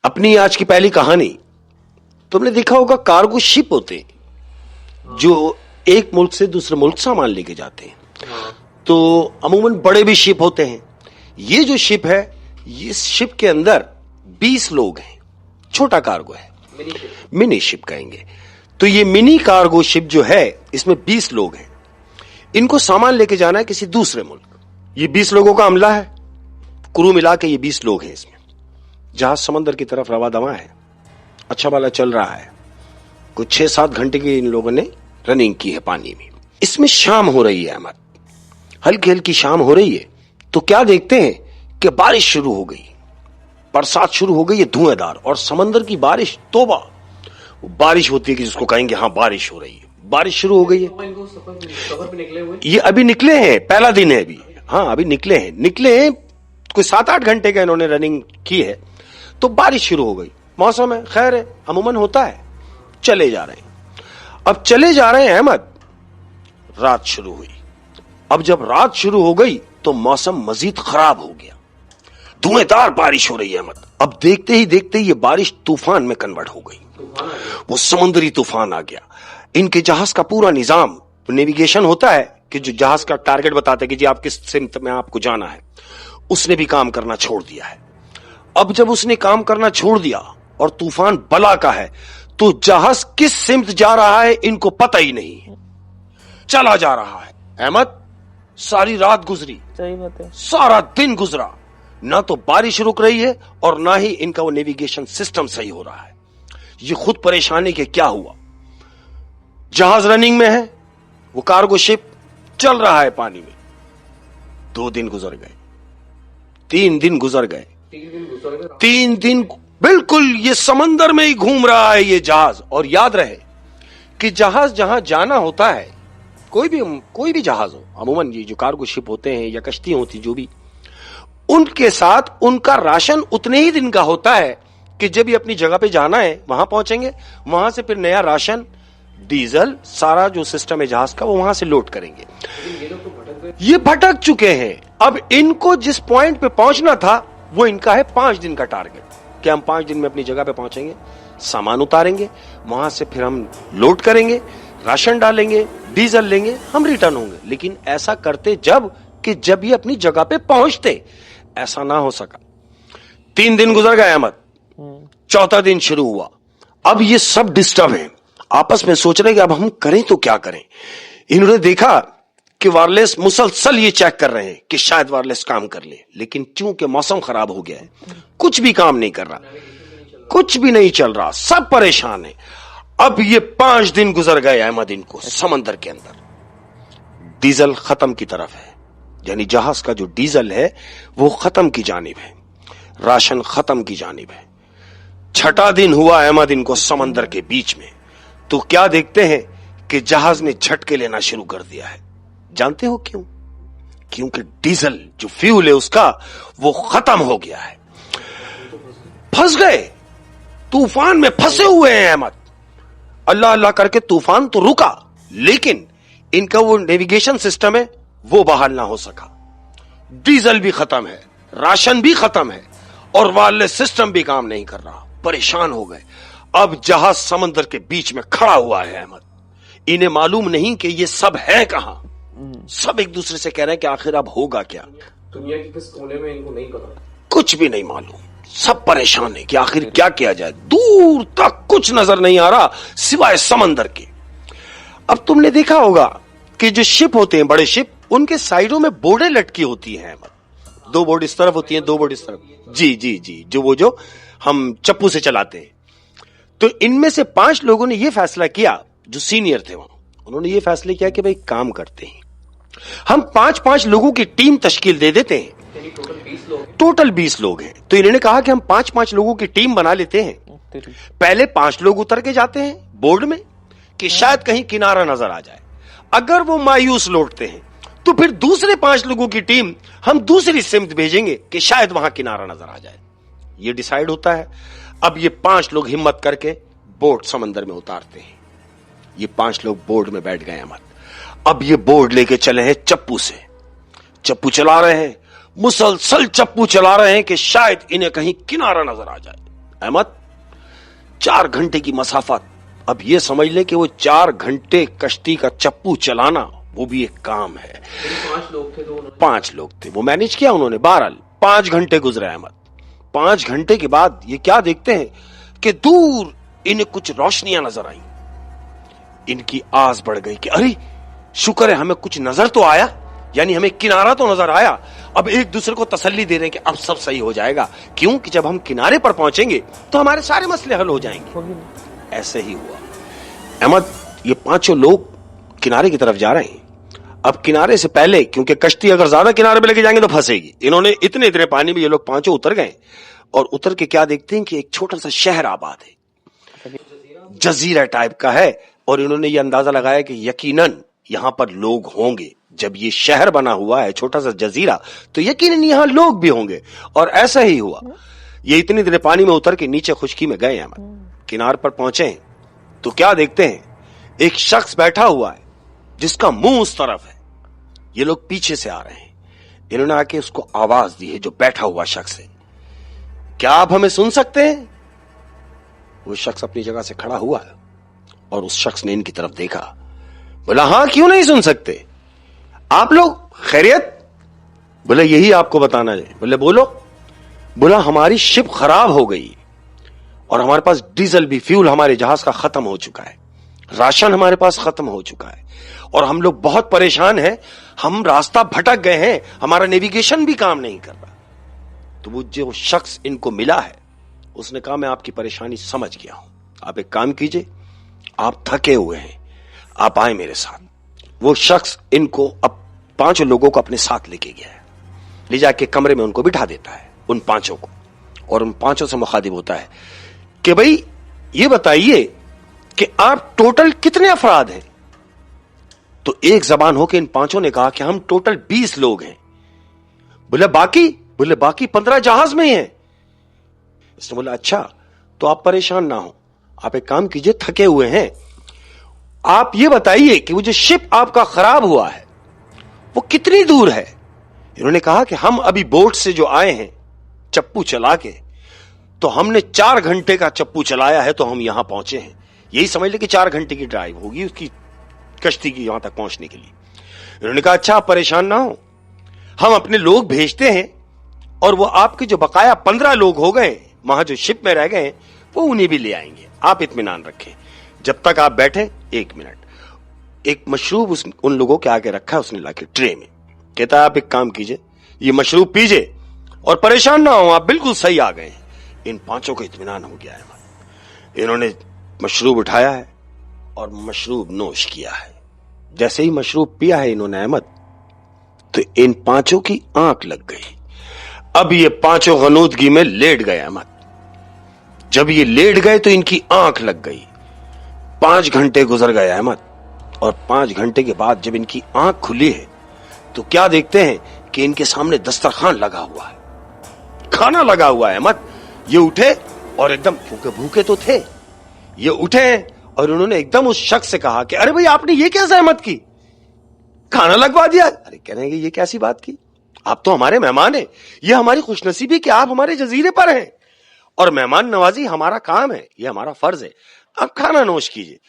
अपनी आज की पहली कहानी, तुमने देखा होगा कार्गो शिप होते हैं जो एक मुल्क से दूसरे मुल्क सामान लेके जाते हैं। तो अमूमन बड़े भी शिप होते हैं। ये जो शिप है, इस शिप के अंदर 20 लोग हैं। छोटा कार्गो है, मिनी शिप कहेंगे। तो ये मिनी कार्गो शिप जो है, इसमें 20 लोग हैं। इनको सामान लेके जाना है किसी दूसरे मुल्क। ये 20 लोगों का अमला है, क्रू मिला के ये 20 लोग हैं इसमें। जहाज समंदर की तरफ रवा दवा है, अच्छा वाला चल रहा है। कुछ 6-7 घंटे की इन लोगों ने रनिंग की है पानी में। इसमें शाम हो रही है अहमद, हल्की हल्की शाम हो रही है। तो क्या देखते हैं कि बारिश शुरू हो गई, बरसात शुरू हो गई है धुएंधार। और समंदर की बारिश, तौबा, बारिश होती है कि जिसको कहेंगे हाँ बारिश हो रही है। बारिश शुरू हो गई है। ये अभी निकले हैं, पहला दिन है अभी। हाँ अभी निकले हैं कोई 7-8 घंटे का इन्होंने रनिंग की है। तो बारिश शुरू हो गई, मौसम है, खैर है, अमूमन होता है। चले जा रहे हैं। अब चले जा रहे हैं अहमद, रात शुरू हुई। अब जब रात शुरू हो गई तो मौसम मजीद खराब हो गया, धुएंधार बारिश हो रही है अहमद। अब देखते ही देखते ये बारिश तूफान में कन्वर्ट हो गई, वो समुद्री तूफान आ गया। इनके जहाज का पूरा निजाम, नेविगेशन होता है कि जो जहाज का टारगेट बताते हैं कि जी आप किस सिमत में आपको जाना है, उसने भी काम करना छोड़ दिया है। अब जब उसने काम करना छोड़ दिया और तूफान बला का है, तो जहाज किस सिमत जा रहा है इनको पता ही नहीं है, चला जा रहा है अहमद। सारी रात गुजरी, सही बात है, सारा दिन गुजरा, ना तो बारिश रुक रही है और ना ही इनका वो नेविगेशन सिस्टम सही हो रहा है। ये खुद परेशानी के क्या हुआ। जहाज रनिंग में है, वो कार्गो शिप चल रहा है पानी में। 2 दिन गुजर गए, 3 दिन गुजर गए, 3 दिन बिल्कुल ये समंदर में ही घूम रहा है ये जहाज। और याद रहे कि जहाज जहां जाना होता है, कोई भी जहाज हो, अमूमन ये जो कार्गो शिप होते हैं या कश्ती होती जो भी, उनके साथ उनका राशन उतने ही दिन का होता है कि जब ये अपनी जगह पे जाना है वहां पहुंचेंगे, वहां से फिर नया राशन, डीजल, सारा जो सिस्टम है जहाज का, वो वहां से लोड करेंगे। ये भटक चुके हैं। अब इनको जिस पॉइंट पे पहुंचना था वो इनका है 5 दिन का टारगेट, कि हम 5 दिन में अपनी जगह पे पहुंचेंगे, सामान उतारेंगे, वहां से फिर हम लोड करेंगे, राशन डालेंगे, डीजल लेंगे, हम रिटर्न होंगे। लेकिन ऐसा करते जब ये अपनी जगह पे पहुंचते, ऐसा ना हो सका। 3 दिन गुजर गए अहमद, 4था दिन शुरू हुआ। अब ये सब डिस्टर्ब है, आपस में सोच रहे कि अब हम करें तो क्या करें। इन्होंने देखा कि वायरलेस मुसलसल ये चेक कर रहे हैं कि शायद वायरलेस काम कर ले, लेकिन चूंकि मौसम खराब हो गया है, कुछ भी काम नहीं कर रहा, कुछ भी नहीं चल रहा, सब परेशान है। अब ये 5 दिन गुजर गए अहमद इनको समंदर के अंदर। डीजल खत्म की तरफ है, यानी जहाज का जो डीजल है वो खत्म की जानिब है, राशन खत्म की जानिब है। 6ठा दिन हुआ अहमद इनको समंदर के बीच में। तो क्या देखते हैं कि जहाज ने झटके लेना शुरू कर दिया है। जानते हो क्यों? क्योंकि डीजल जो फ्यूल है उसका वो खत्म हो गया है। फंस गए, तूफान में फंसे हुए हैं अहमद। अल्लाह अल्लाह करके तूफान तो रुका, लेकिन इनका वो नेविगेशन सिस्टम है वो बहाल ना हो सका। डीजल भी खत्म है, राशन भी खत्म है, और वायरलेस सिस्टम भी काम नहीं कर रहा। परेशान हो गए। अब जहाज समंदर के बीच में खड़ा हुआ है अहमद। इन्हें मालूम नहीं कि ये सब है कहां। सब एक दूसरे से कह रहे हैं कि आखिर अब होगा क्या। दुनिया के किस कोने में इनको नहीं पता, कुछ भी नहीं मालूम। सब परेशान है कि आखिर क्या किया जाए। दूर तक कुछ नजर नहीं आ रहा सिवाय समंदर के। अब तुमने देखा होगा कि जो शिप होते हैं, बड़े शिप, उनके साइडों में बोर्डें लटकी होती हैं। 2 बोर्ड इस तरफ होती हैं, 2 बोर्ड इस तरफ। जी, जो हम चप्पू से चलाते हैं। तो इनमें से 5 लोगों ने यह फैसला किया, जो सीनियर थे वहां, उन्होंने ये फैसला किया कि भाई काम करते हैं, हम 5-5 लोगों की टीम तश्कील दे देते हैं। टोटल 20 लोग हैं। तो इन्होंने कहा कि हम 5-5 लोगों की टीम बना लेते हैं। पहले 5 लोग उतर के जाते हैं बोर्ड में कि शायद कहीं किनारा नजर आ जाए। अगर वो मायूस लौटते हैं तो फिर दूसरे 5 लोगों की टीम हम दूसरी सिमत भेजेंगे कि शायद वहां किनारा नजर आ जाए। ये डिसाइड होता है। अब ये 5 लोग हिम्मत करके बोट समंदर में उतारते हैं। ये 5 लोग बोर्ड में बैठ गए अहमद। अब ये बोर्ड लेके चले हैं चप्पू से, चप्पू चला रहे हैं, मुसलसल चप्पू चला रहे हैं कि शायद इन्हें कहीं किनारा नजर आ जाए। अहमद 4 घंटे की मसाफत. अब ये समझ ले कि वो 4 घंटे कश्ती का चप्पू चलाना वो भी एक काम है. 5 लोग थे तो उन्होंने 5 लोग थे, वो मैनेज किया उन्होंने. बहरहाल 5 घंटे गुजरे अहमद. 5 घंटे के बाद ये क्या देखते हैं कि दूर इन्हें कुछ रोशनियां नजर आई. इनकी आस बढ़ गई कि अरे शुक्र है हमें कुछ नजर तो आया, यानी हमें किनारा तो नजर आया. अब एक दूसरे को तसल्ली दे रहे हैं कि अब सब सही हो जाएगा, क्योंकि जब हम किनारे पर पहुंचेंगे तो हमारे सारे मसले हल हो जाएंगे. ऐसे ही हुआ अहमद. ये 5 लोग किनारे की तरफ जा रहे हैं. अब किनारे से पहले, क्योंकि कश्ती अगर ज्यादा किनारे पे लेके जाएंगे तो फंसेगी, इन्होंने इतने पानी में ये लोग 5 उतर गए. और उतर के क्या देखते हैं कि एक छोटा सा शहर आबाद है, जजीरा टाइप का है. और इन्होंने ये अंदाजा लगाया कि यकीनन यहां पर लोग होंगे. जब ये शहर बना हुआ है, छोटा सा जजीरा, तो यकीनन यहां लोग भी होंगे. और ऐसा ही हुआ. ये इतने पानी में उतर के नीचे खुशकी में गए अहमद. किनार पर पहुंचे तो क्या देखते हैं, एक शख्स बैठा हुआ है जिसका मुंह उस तरफ है. ये लोग पीछे से आ रहे हैं. इन्होंने आके उसको आवाज दी है, जो बैठा हुआ शख्स है, क्या आप हमें सुन सकते हैं? वो शख्स अपनी जगह से खड़ा हुआ और उस शख्स ने इनकी तरफ देखा. बोला हां, क्यों नहीं सुन सकते, आप लोग खैरियत? बोले यही आपको बताना है. बोले बोलो. बोला हमारी शिप खराब हो गई और हमारे पास डीजल भी, फ्यूल हमारे जहाज का खत्म हो चुका है, राशन हमारे पास खत्म हो चुका है और हम लोग बहुत परेशान हैं. हम रास्ता भटक गए हैं, हमारा नेविगेशन भी काम नहीं कर रहा. तो वो जो शख्स इनको मिला है उसने कहा मैं आपकी परेशानी समझ गया हूं, आप एक काम कीजिए, आप थके हुए हैं, आप आए मेरे साथ. वो शख्स इनको अब 5 लोगों को अपने साथ लेके गया है. ले जाके कमरे में उनको बिठा देता है, उन 5 को, और उन 5 से मुखातिब होता है कि भाई ये बताइए कि आप टोटल कितने अफराद हैं? तो एक जबान होकर इन 5 ने कहा कि हम टोटल 20 लोग हैं. बोले बाकी? बोले बाकी 15 जहाज में ही हैं. इसने बोला अच्छा, तो आप परेशान ना हो, आप एक काम कीजिए, थके हुए हैं, आप ये बताइए कि वो जो शिप आपका खराब हुआ है वो कितनी दूर है? इन्होंने कहा कि हम अभी बोट से जो आए हैं चप्पू चला के, तो हमने 4 घंटे का चप्पू चलाया है तो हम यहां पहुंचे हैं. यही समझ ले कि 4 घंटे की ड्राइव होगी उसकी कश्ती की यहां तक पहुंचने के लिए. इन्होंने कहा अच्छा, आप परेशान ना हो, हम अपने लोग भेजते हैं और वो आपके जो बकाया 15 लोग हो गए वहां जो शिप में रह गए वो उन्हें भी ले आएंगे, आप इत्मीनान रखें. जब तक आप बैठे 1 मिनट, एक मशरूब उन लोगों के आगे रखा है उसने लाके ट्रे में. कहता है आप एक काम कीजिए, ये मशरूब पीजिए और परेशान ना हो, आप बिल्कुल सही आ गए. इन 5 को इत्मीनान हो गया है. इन्होंने मशरूब उठाया है और मशरूब नोश किया है. जैसे ही मशरूब पिया है इन्होंने अहमद, तो इन 5 की आंख लग गई. अब ये 5 गनूदगी में लेट गए अहमद. जब ये लेट गए तो इनकी आंख लग गई. 5 घंटे गुजर गए अहमद, और 5 घंटे के बाद जब इनकी आंख खुली है तो क्या देखते हैं कि इनके सामने दस्तरखान लगा हुआ है, खाना लगा हुआ है अहमद. ये उठे और एकदम, क्योंकि भूखे तो थे, ये उठे और उन्होंने एकदम उस शख्स से कहा कि अरे भाई आपने ये क्या जहमत की, खाना लगवा दिया. अरे कह रहे हैं ये कैसी बात की, आप तो हमारे मेहमान हैं, ये हमारी खुशनसीबी कि आप हमारे जजीरे पर हैं और मेहमान नवाजी हमारा काम है, ये हमारा फर्ज है, आप खाना नोश कीजिए.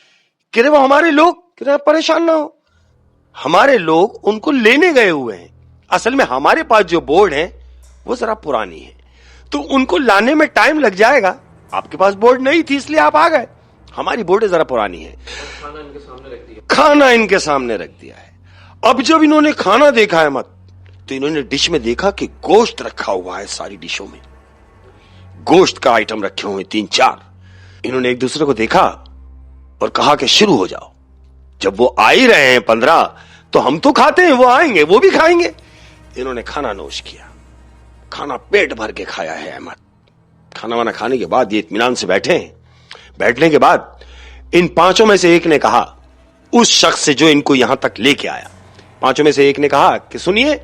कह रहे वो हमारे लोग, कह रहे परेशान ना हो, हमारे लोग उनको लेने गए हुए हैं. असल में हमारे पास जो बोर्ड है वो जरा पुरानी है, तो उनको लाने में टाइम लग जाएगा. आपके पास बोर्ड नहीं थी इसलिए आप आ गए, हमारी बोर्ड जरा पुरानी है. खाना इनके सामने रख दिया. खाना इनके सामने रख दिया है. अब जब इन्होंने खाना देखा है मत, तो इन्होंने डिश में देखा कि गोश्त रखा हुआ है. सारी डिशों में गोश्त का आइटम रखे हुए 3-4. इन्होंने एक दूसरे को देखा और कहा कि शुरू हो जाओ, जब वो आ ही रहे हैं 15, तो हम तो खाते हैं, वो आएंगे वो भी खाएंगे. इन्होंने खाना नोश किया, खाना पेट भर के खाया है अहमद. खाना वाना खाने के बाद ये इत्मीनान से बैठे हैं. बैठने के बाद इन 5 में से एक ने कहा, उस शख्स से जो इनको यहां तक लेके आया, 5 में से एक ने कहा कि सुनिए,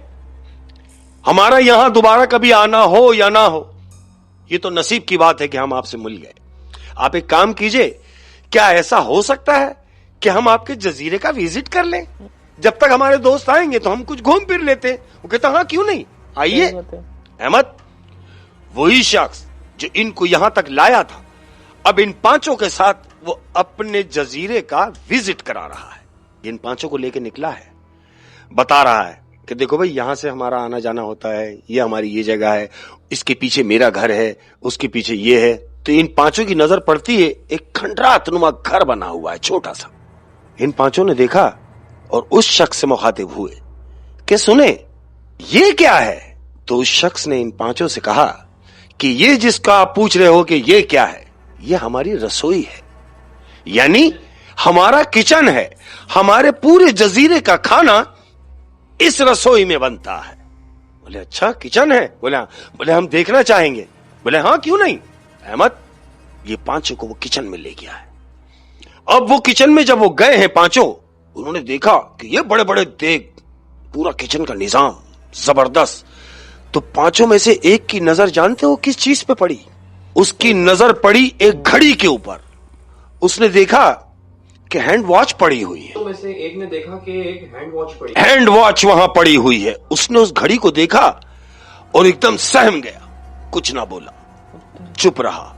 हमारा यहां दोबारा कभी आना हो या ना हो, ये तो नसीब की बात है कि हम आपसे मिल गए. आप एक काम कीजिए, क्या ऐसा हो सकता है कि हम आपके जजीरे का विजिट कर लें? जब तक हमारे दोस्त आएंगे तो हम कुछ घूम फिर लेते. वो कहता हाँ क्यों नहीं, आइए. अहमद, वही शख्स जो इनको यहां तक लाया था, अब इन पांचों के साथ वो अपने जजीरे का विजिट करा रहा है। इन पांचों को लेकर निकला है, बता रहा है कि देखो भाई, यहां से हमारा आना जाना होता है, ये हमारी ये जगह है, इसके पीछे मेरा घर है, उसके पीछे ये है। तो इन पांचों की नजर पड़ती है, एक खंडरातनुमा घर बना हुआ है छोटा सा। इन पांचों ने देखा और उस शख्स से मुखातिब हुए कि सुने ये क्या है। तो उस शख्स ने इन पांचों से कहा कि ये जिसका आप पूछ रहे हो कि ये क्या है, ये हमारी रसोई है, यानी हमारा किचन है। हमारे पूरे जजीरे का खाना इस रसोई में बनता है। बोले अच्छा किचन है? बोले हम देखना चाहेंगे। बोले हाँ क्यों नहीं। अहमद ये पांचों को वो किचन में ले गया है। अब वो किचन में जब वो गए हैं पांचों, उन्होंने देखा कि ये बड़े बड़े देग, पूरा किचन का निजाम जबरदस्त। तो पांचों में से एक की नजर जानते हो किस चीज पे पड़ी? उसकी नजर पड़ी एक घड़ी के ऊपर। उसने देखा कि हैंड वॉच पड़ी हुई है। तो में से एक ने देखा कि एक हैंड वॉच पड़ी, हैंड वॉच वहां पड़ी हुई है। उसने उस घड़ी को देखा और एकदम सहम गया, कुछ ना बोला, चुप रहा।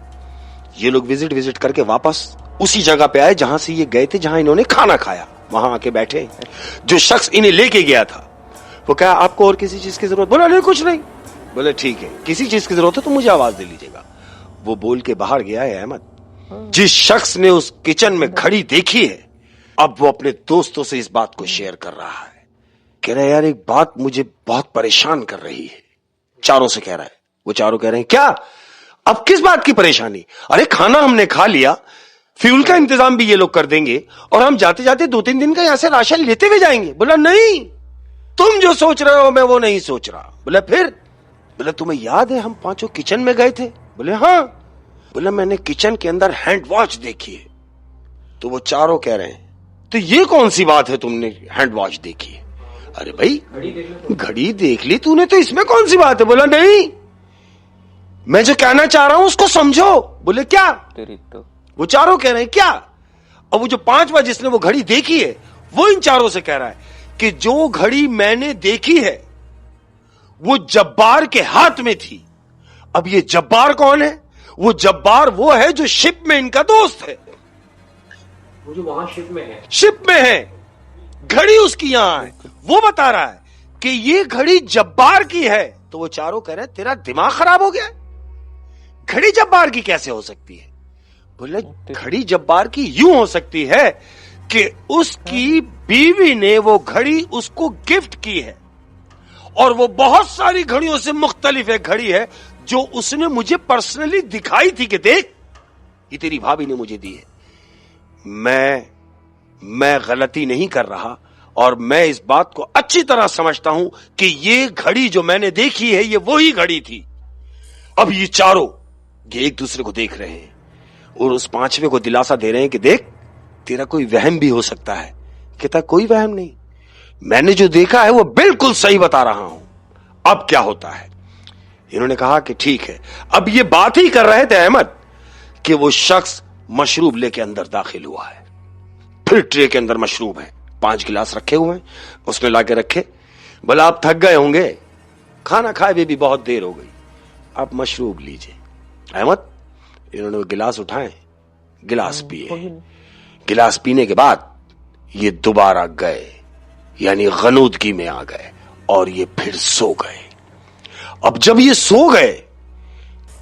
ये लोग विजिट करके वापस उसी जगह पे आए जहां से ये गए थे, जहां इन्होंने खाना खाया। वहां आके बैठे। जो शख्स इन्हें लेके गया था वो कहा आपको और किसी चीज की जरूरत? बोला नहीं कुछ नहीं। बोले ठीक है, किसी चीज की जरूरत है तो मुझे आवाज दे लीजिएगा। वो बोल के बाहर गया है अहमद। जिस शख्स ने उस किचन में घड़ी देखी है, अब वो अपने दोस्तों से इस बात को शेयर कर रहा है। कह रहा है यार एक बात मुझे बहुत परेशान कर रही है। चारों से कह रहा है। वो चारों कह रहे हैं क्या? अब किस बात की परेशानी? अरे खाना हमने खा लिया, फ्यूल का इंतजाम भी ये लोग कर देंगे और हम जाते जाते 2-3 दिन का यहां से राशन लेते हुए जाएंगे। बोला नहीं, तुम जो सोच रहे हो मैं वो नहीं सोच रहा। बोला फिर? बोला तुम्हें याद है हम पांचों किचन में गए थे? बोले हाँ। बोला मैंने किचन के अंदर हैंड वॉच देखी है। तो वो चारों कह रहे हैं तो ये कौन सी बात है तुमने हैंड वॉच देखी है? अरे भाई घड़ी देख ली तूने तो इसमें कौन सी बात है? बोला नहीं, मैं जो कहना चाह रहा हूं उसको समझो। बोले क्या? तो वो चारों कह रहे हैं क्या? अब वो जो पांचवा जिसने वो घड़ी देखी है वो इन चारों से कह रहा है कि जो घड़ी मैंने देखी है वो जब्बार के हाथ में थी। अब ये जब्बार कौन है? वो जब्बार वो है जो शिप में इनका दोस्त है, वो जो वहां शिप में है। शिप में है, घड़ी उसकी यहां है। वो बता रहा है कि ये घड़ी जब्बार की है। तो वो चारों कह रहे हैं तेरा दिमाग खराब हो गया, घड़ी जब्बार की कैसे हो सकती है? बोले घड़ी जब्बार की यूं हो सकती है कि उसकी बीवी ने वो घड़ी उसको गिफ्ट की है और वो बहुत सारी घड़ियों से मुख्तलिफ है घड़ी है जो उसने मुझे पर्सनली दिखाई थी कि देख ये तेरी भाभी ने मुझे दी है। मैं गलती नहीं कर रहा और मैं इस बात को अच्छी तरह समझता हूं कि ये घड़ी जो मैंने देखी है ये वही घड़ी थी। अब ये चारों ये एक दूसरे को देख रहे हैं और उस पांचवे को दिलासा दे रहे हैं कि देख तेरा कोई वहम भी हो सकता है। कहता कोई वहम नहीं, मैंने जो देखा है वो बिल्कुल सही बता रहा हूं। अब क्या होता है? इन्होंने कहा कि ठीक है। अब ये बात ही कर रहे थे अहमद कि वो शख्स मशरूब लेके अंदर दाखिल हुआ है। फिर ट्रे के अंदर मशरूब है, 5 गिलास रखे हुए हैं, उसने लाके रखे। बोला आप थक गए होंगे, खाना खाए भी बहुत देर हो गई, आप मशरूब लीजिए। अहमद इन्होंने गिलास उठाए, गिलास पिए। गिलास पीने के बाद ये दोबारा गए, यानी गनूदगी में आ गए और ये फिर सो गए। अब जब ये सो गए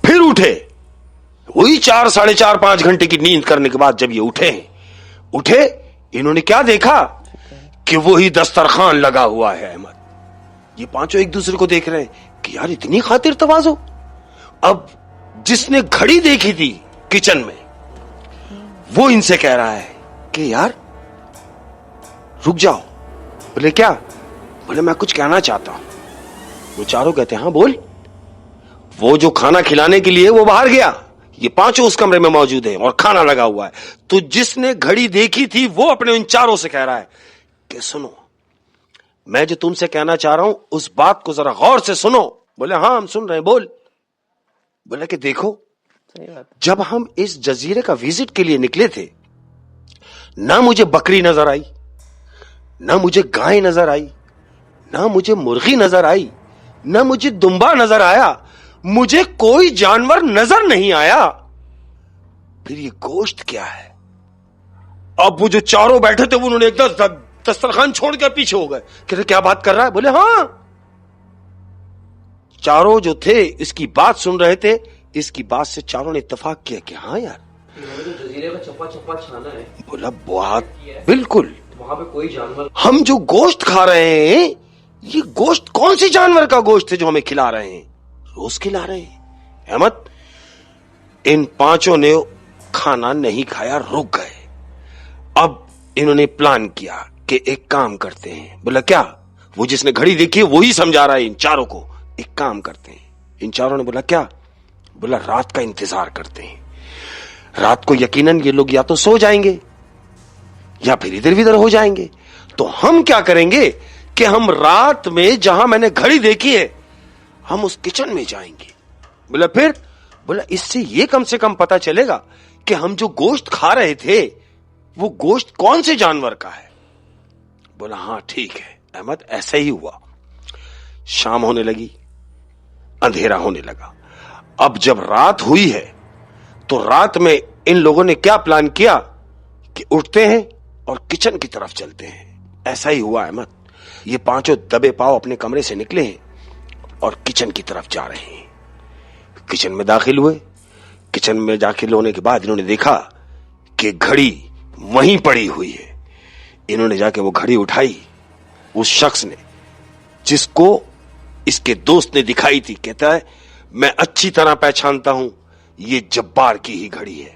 फिर उठे, वही 4, 4.5, 5 घंटे की नींद करने के बाद जब ये उठे इन्होंने क्या देखा कि वही दस्तरखान लगा हुआ है। अहमद ये पांचों एक दूसरे को देख रहे हैं कि यार इतनी खातिर तवाज़ो। अब जिसने घड़ी देखी थी किचन में वो इनसे कह रहा है कि यार रुक जाओ। बोले क्या? बोले मैं कुछ कहना चाहता हूं। वो चारों कहते हैं हाँ बोल। वो जो खाना खिलाने के लिए वो बाहर गया, ये पांचों उस कमरे में मौजूद है और खाना लगा हुआ है। तो जिसने घड़ी देखी थी वो अपने उन चारों से कह रहा है कि सुनो मैं जो तुमसे कहना चाह रहा हूं उस बात को जरा गौर से सुनो। बोले हाँ हम सुन रहे हैं, बोल। बोले कि देखो जब हम इस जजीरे का विजिट के लिए निकले थे ना मुझे बकरी नजर आई, ना मुझे गाय नजर आई, ना मुझे मुर्गी नजर आई, ना मुझे दुम्बा नजर आया, मुझे कोई जानवर नजर नहीं आया, फिर ये गोश्त क्या है? अब वो जो चारों बैठे थे उन्होंने एकदम दस्तरखान छोड़कर पीछे हो गए। कहते क्या बात कर रहा है? बोले हाँ, चारों जो थे इसकी बात सुन रहे थे, इसकी बात से चारों ने इत्तेफाक किया कि हाँ यार, जजीरे का चप्पा चप्पा छाना है। बोला बात बिल्कुल, वहां पे कोई जानवर, हम जो गोश्त खा रहे हैं ये गोश्त कौन सी जानवर का गोश्त है जो हमें खिला रहे हैं? रोज खिला रहे हैं। अहमद, इन पांचों ने खाना नहीं खाया, रुक गए। अब इन्होंने प्लान किया कि एक काम करते हैं। बोला क्या? वो जिसने घड़ी देखी है वही समझा रहा है इन चारों को। एक काम करते हैं। इन चारों ने बोला क्या? बोला रात का इंतजार करते हैं, रात को यकीनन ये लोग या तो सो जाएंगे या फिर इधर उधर हो जाएंगे, तो हम क्या करेंगे कि हम रात में जहां मैंने घड़ी देखी है हम उस किचन में जाएंगे। बोला फिर? बोला इससे ये कम से कम पता चलेगा कि हम जो गोश्त खा रहे थे वो गोश्त कौन से जानवर का है। बोला हाँ ठीक है। अहमद, ऐसा ही हुआ। शाम होने लगी, अंधेरा होने लगा। अब जब रात हुई है तो रात में इन लोगों ने क्या प्लान किया कि उठते हैं और किचन की तरफ चलते हैं। ऐसा ही हुआ अहमद। ये पांचों दबे पांव अपने कमरे से निकले हैं और किचन की तरफ जा रहे हैं। किचन में दाखिल हुए। किचन में दाखिल होने के बाद इन्होंने देखा कि घड़ी वहीं पड़ी हुई है। इन्होंने जाके वो घड़ी उठाई। उस शख्स ने जिसको इसके दोस्त ने दिखाई थी, कहता है मैं अच्छी तरह पहचानता हूं, ये जब्बार की ही घड़ी है।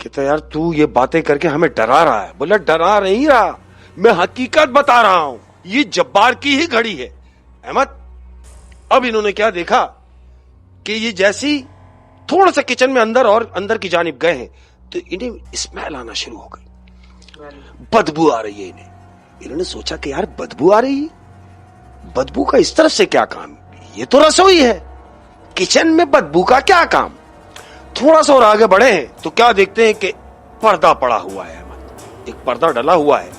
कहता है यार तू ये बातें करके हमें डरा रहा है। बोला डरा नहीं रहा, मैं हकीकत बता रहा हूं, ये जब्बार की ही घड़ी है। अहमद, अब इन्होंने क्या देखा कि ये जैसी थोड़ा सा किचन में अंदर की जानिब गए हैं तो इन्हें स्मेल आना शुरू हो गई, बदबू आ रही है इन्हें। इन्होंने सोचा कि यार बदबू आ रही है, बदबू का इस तरफ से क्या काम? ये तो रसोई है, किचन में बदबू का क्या काम? थोड़ा सा और आगे बढ़े हैं तो क्या देखते हैं कि पर्दा पड़ा हुआ है। एक पर्दा डला हुआ है।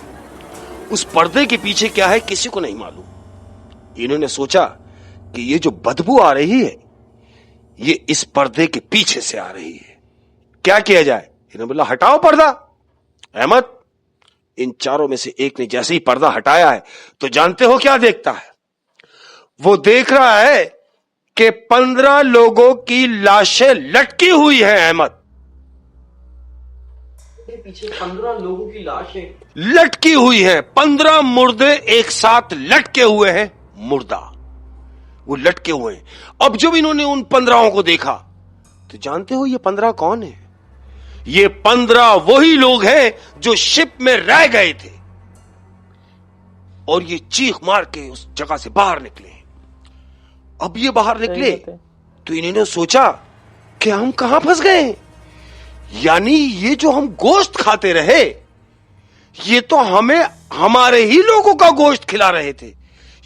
उस पर्दे के पीछे क्या है किसी को नहीं मालूम। इन्होंने सोचा कि ये जो बदबू आ रही है ये इस पर्दे के पीछे से आ रही है, क्या किया जाए? इन्होंने बोला हटाओ पर्दा। अहमद, इन चारों में से एक ने जैसे ही पर्दा हटाया है तो जानते हो क्या देखता है? वो देख रहा है कि 15 लोगों की लाशें लटकी हुई हैं। अहमद, पीछे 15 लोगों की लाशें लटकी हुई हैं। 15 मुर्दे एक साथ लटके हुए हैं। मुर्दा वो लटके हुए हैं। अब जब इन्होंने उन 15 को देखा तो जानते हो ये 15 कौन है? ये 15 वही लोग हैं जो शिप में रह गए थे और ये चीख मार के उस जगह से बाहर निकले। अब ये बाहर निकले तो इन्होंने सोचा कि हम कहां फंस गए। यानी ये जो हम गोश्त खाते रहे ये तो हमें हमारे ही लोगों का गोश्त खिला रहे थे।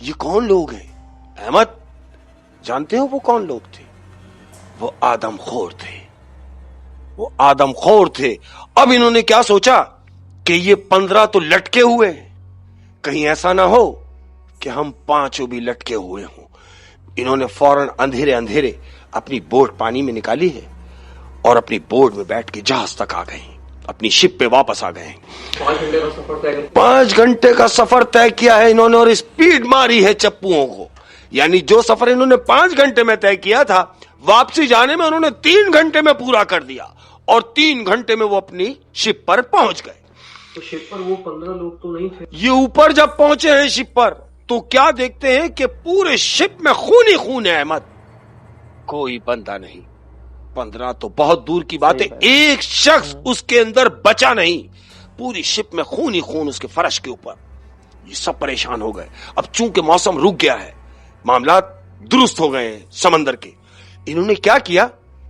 ये कौन लोग हैं? अहमद, जानते हो वो कौन लोग थे? वो आदमखोर थे। वो आदमखोर थे। अब इन्होंने क्या सोचा कि ये 15 तो लटके हुए हैं, कहीं ऐसा ना हो कि हम 5 भी लटके हुए हों। इन्होंने फौरन अंधेरे अंधेरे अपनी बोट पानी में निकाली है और अपनी बोट में बैठ के जहाज तक आ गए, अपनी शिप पे वापस आ गए। 5 घंटे का सफर तय किया है इन्होंने और स्पीड मारी है चप्पुओं को। यानी जो सफर इन्होंने 5 घंटे में तय किया था वापसी जाने में उन्होंने 3 घंटे में पूरा कर दिया और 3 घंटे में वो अपनी शिप पर पहुंच गए। तो शिप पर वो 15 लोग तो नहीं थे। ये ऊपर जब पहुंचे हैं शिप पर तो क्या देखते हैं कि पूरे शिप में खून ही खून है। अहमद, कोई बंदा नहीं। 15 तो बहुत दूर की बात है, एक शख्स उसके अंदर बचा नहीं। पूरी शिप में खून ही खून उसके फर्श के ऊपर। ये सब परेशान हो गए। अब चूंकि मौसम रुक गया है, मामला दुरुस्त हो गए हैं समंदर के, इन्होंने क्या किया,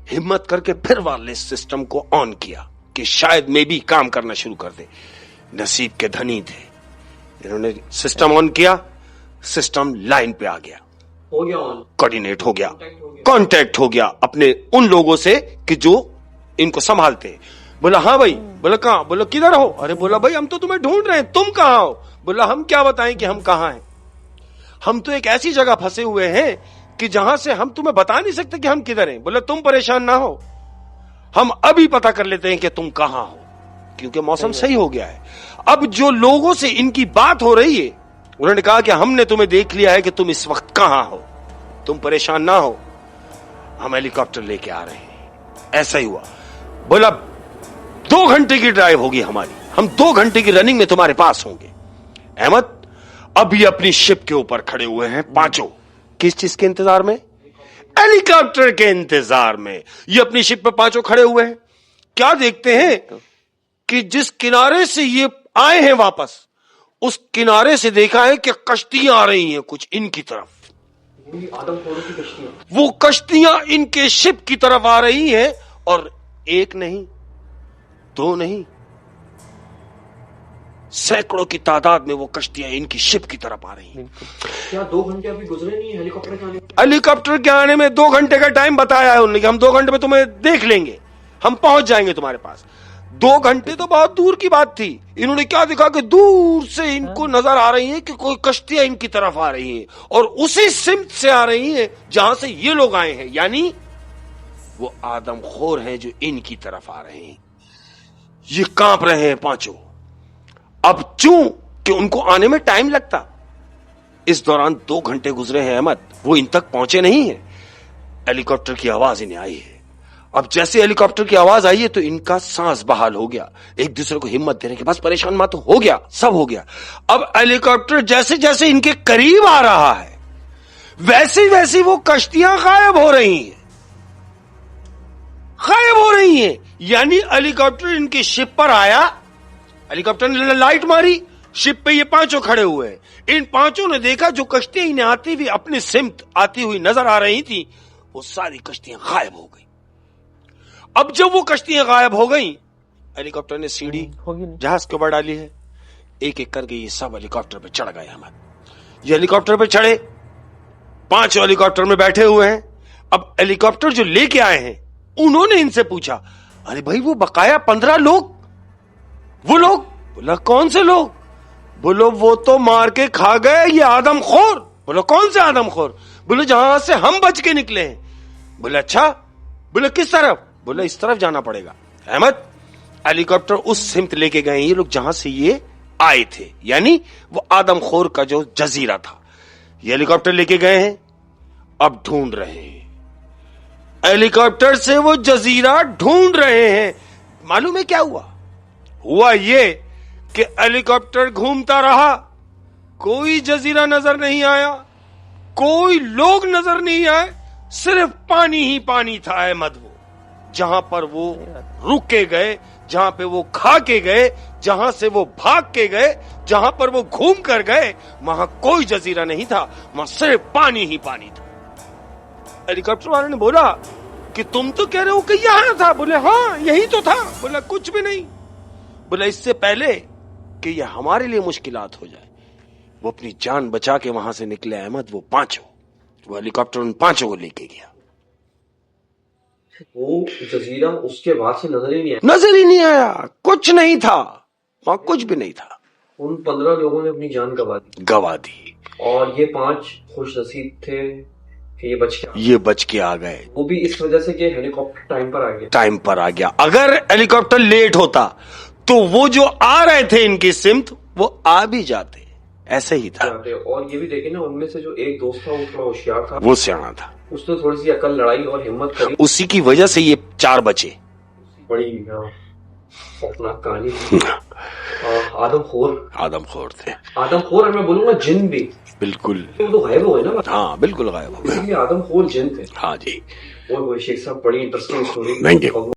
हिम्मत करके फिर वायरलेस सिस्टम को ऑन किया कि शायद मे भी काम करना शुरू कर दे। नसीब के धनी थे, इन्होंने सिस्टम ऑन किया, सिस्टम लाइन पे आ गया, हो गया ऑन, कोऑर्डिनेट हो गया, कांटेक्ट हो गया अपने उन लोगों से कि जो इनको संभालते हैं। बोला हाँ भाई। बोला कहां? बोला किधर हो? अरे बोला भाई हम तो तुम्हें ढूंढ रहे हैं, तुम कहां हो? बोला हम क्या बताएं कि हम कहां हैं, हम तो एक ऐसी जगह फंसे हुए हैं کہ جہاں سے ہم تمہیں بتا نہیں سکتے کہ ہم کدھر ہیں. بولا تم پریشان نہ ہو, ہم ابھی پتا کر لیتے ہیں کہ تم کہاں ہو, کیونکہ موسم صحیح ہو گیا ہے. اب جو لوگوں سے ان کی بات ہو رہی ہے, انہوں نے کہا کہ ہم نے تمہیں دیکھ لیا ہے کہ تم اس وقت کہاں ہو, تم پریشان نہ ہو, ہم ہیلی کاپٹر لے کے آ رہے ہیں. ایسا ہی ہوا. بولا 2 گھنٹے کی ڈرائیو ہوگی ہماری, ہم 2 گھنٹے کی رننگ میں تمہارے پاس ہوں گے. احمد ابھی اپنی شپ کے اوپر کھڑے ہوئے ہیں پانچوں. کس چیز کے انتظار میں؟ ہیلی کاپٹر کے انتظار میں. یہ اپنی شپ پہ پانچوں کھڑے ہوئے ہیں. کیا دیکھتے ہیں کہ جس کنارے سے یہ آئے ہیں واپس, اس کنارے سے دیکھا ہے کہ کشتیاں آ رہی ہیں کچھ ان کی طرف. وہ کشتیاں ان کے شپ کی طرف آ رہی ہیں, اور 1 نہیں 2 نہیں, سینکڑوں کی تعداد میں وہ کشتیاں ان کی شپ کی طرف آ رہی ہیں. کیا 2 گھنٹے ابھی گزرے نہیں ہیلی کاپٹر کے آنے؟ ہیلی کاپٹر کے آنے میں 2 گھنٹے کا ٹائم بتایا ہے انہوں نے کہ ہم 2 گھنٹے میں تمہیں دیکھ لیں گے, ہم پہنچ جائیں گے تمہارے پاس. 2 گھنٹے تو بہت دور کی بات تھی. انہوں نے کیا دیکھا کہ دور سے ان کو نظر آ رہی ہیں کہ کوئی کشتیاں ان کی طرف آ رہی ہیں, اور اسی سمت سے آ رہی ہیں جہاں سے یہ لوگ آئے ہیں, یعنی وہ آدم خور ہیں جو ان کی طرف آ رہے ہیں. یہ کانپ رہے ہیں پانچوں. اب چوں کہ ان کو آنے میں ٹائم لگتا, اس دوران 2 گھنٹے گزرے ہیں احمد, وہ ان تک پہنچے نہیں ہیں. ہیلی کاپٹر کی آواز انہیں آئی ہے. اب جیسے ہیلی کاپٹر کی آواز آئی ہے تو ان کا سانس بحال ہو گیا, ایک دوسرے کو ہمت دینے کے, بس پریشان مت ہو گیا, سب ہو گیا. اب ہیلی کاپٹر جیسے جیسے ان کے قریب آ رہا ہے ویسے ویسے وہ کشتیاں غائب ہو رہی ہیں, غائب ہو رہی ہیں. یعنی ہیلی کاپٹر ان کی شپ پر آیا, ہیلی کاپٹر نے لائٹ ماری, شپ پہ یہ پانچوں کھڑے ہوئے ہیں. ان پانچوں نے دیکھا جو کشتیاں انہیں آتی ہوئی اپنی سمت آتی ہوئی نظر آ رہی تھی, وہ ساری کشتیاں غائب ہو گئی. اب جب وہ کشتیاں غائب ہو گئیں, ہیلی کاپٹر نے سیڑھی جہاز کے اوپر ڈالی ہے, ایک ایک کر کے یہ سب ہیلی کاپٹر پہ چڑھ گئے. ہم یہ ہیلی کاپٹر پہ چڑھے, 5 ہیلی کاپٹر میں بیٹھے ہوئے ہیں. اب ہیلی کاپٹر جو لے کے آئے ہیں انہوں نے ان سے پوچھا, ارے بھائی وہ بقایا 15 لوگ, وہ لوگ؟ بولا کون سے لوگ؟ بولو وہ تو مار کے کھا گئے یہ آدم خور. بولو کون سے آدم خور؟ بولو جہاں سے ہم بچ کے نکلے ہیں. بولے اچھا, بولے کس طرف؟ بولے اس طرف جانا پڑے گا. احمد ہیلی کاپٹر اس سمت لے کے گئے یہ لوگ جہاں سے یہ آئے تھے, یعنی وہ آدم خور کا جو جزیرہ تھا. یہ ہیلی کاپٹر لے کے گئے ہیں, اب ڈھونڈ رہے ہیں. ہیلی کاپٹر سے وہ جزیرہ ڈھونڈ رہے ہیں. معلوم ہے کیا ہوا؟ ہوا یہ کہ ہیلی کاپٹر گھومتا رہا, کوئی جزیرہ نظر نہیں آیا, کوئی لوگ نظر نہیں آئے, صرف پانی ہی پانی تھا. احمد وہ جہاں پر وہ رک کے گئے, جہاں پہ وہ کھا کے گئے, جہاں سے وہ بھاگ کے گئے, جہاں پر وہ گھوم کر گئے, وہاں کوئی جزیرہ نہیں تھا, وہاں صرف پانی ہی پانی تھا. ہیلی کاپٹر والے نے بولا کہ تم تو کہہ رہے ہو کہ یہاں تھا. بولے ہاں یہی تو تھا. بولا کچھ بھی نہیں. بولا اس سے پہلے کہ یہ ہمارے لیے مشکلات ہو جائے, وہ اپنی جان بچا کے وہاں سے نکلے احمد. وہ پانچوں, وہ ہیلی کاپٹر ان پانچوں کو لے کے گیا. وہ جزیرہ اس کے بعد سے نظر ہی نہیں آیا, نظر ہی نہیں آیا, کچھ نہیں تھا وہاں, کچھ بھی نہیں تھا. ان 15 لوگوں نے اپنی جان گوا دی. اور یہ 5 خوش نصیب تھے کہ یہ بچ کے آ گئے. وہ بھی اس وجہ سے کہ ہیلی کاپٹر ٹائم پر آ گیا. اگر ہیلی کاپٹر لیٹ ہوتا تو وہ جو آ رہے تھے ان کی سمت وہ آ بھی جاتے. ایسے ہی تھا. اور یہ بھی دیکھیں نا, ان میں سے جو ایک دوست تھا وہ تھوڑا ہوشیار تھا, وہ سیاح تھا, اس نے تھوڑی سی عقل لڑائی اور ہمت کری, اسی کی وجہ سے یہ 4 بچے. بڑی خوفناک کہانی. آدم خور تھے. آدم خور اور میں بولوں گا جن بھی بالکل وہ تو غائب ہوئے نا. ہاں بالکل غائب ہو گئے. آدم خور جن تھے. ہاں جی. وہ شیخ صاحب بڑی انٹرسٹنگ اسٹوری.